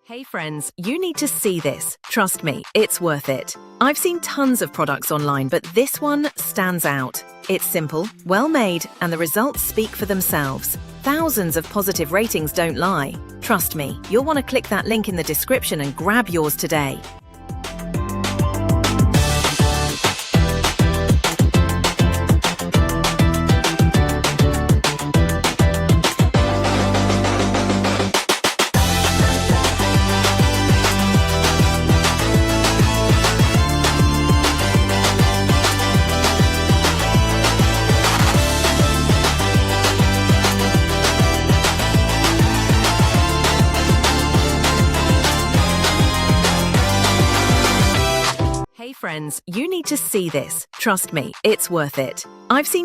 Hey friends, you need to see this. Trust me, it's worth it. I've seen tons of products online, but this one stands out. It's simple, well made, and the results speak for themselves. Thousands of positive ratings don't lie. Trust me, you'll want to click that link in the description and grab yours today. Hey friends, you need to see this. Trust me, it's worth it. I've seen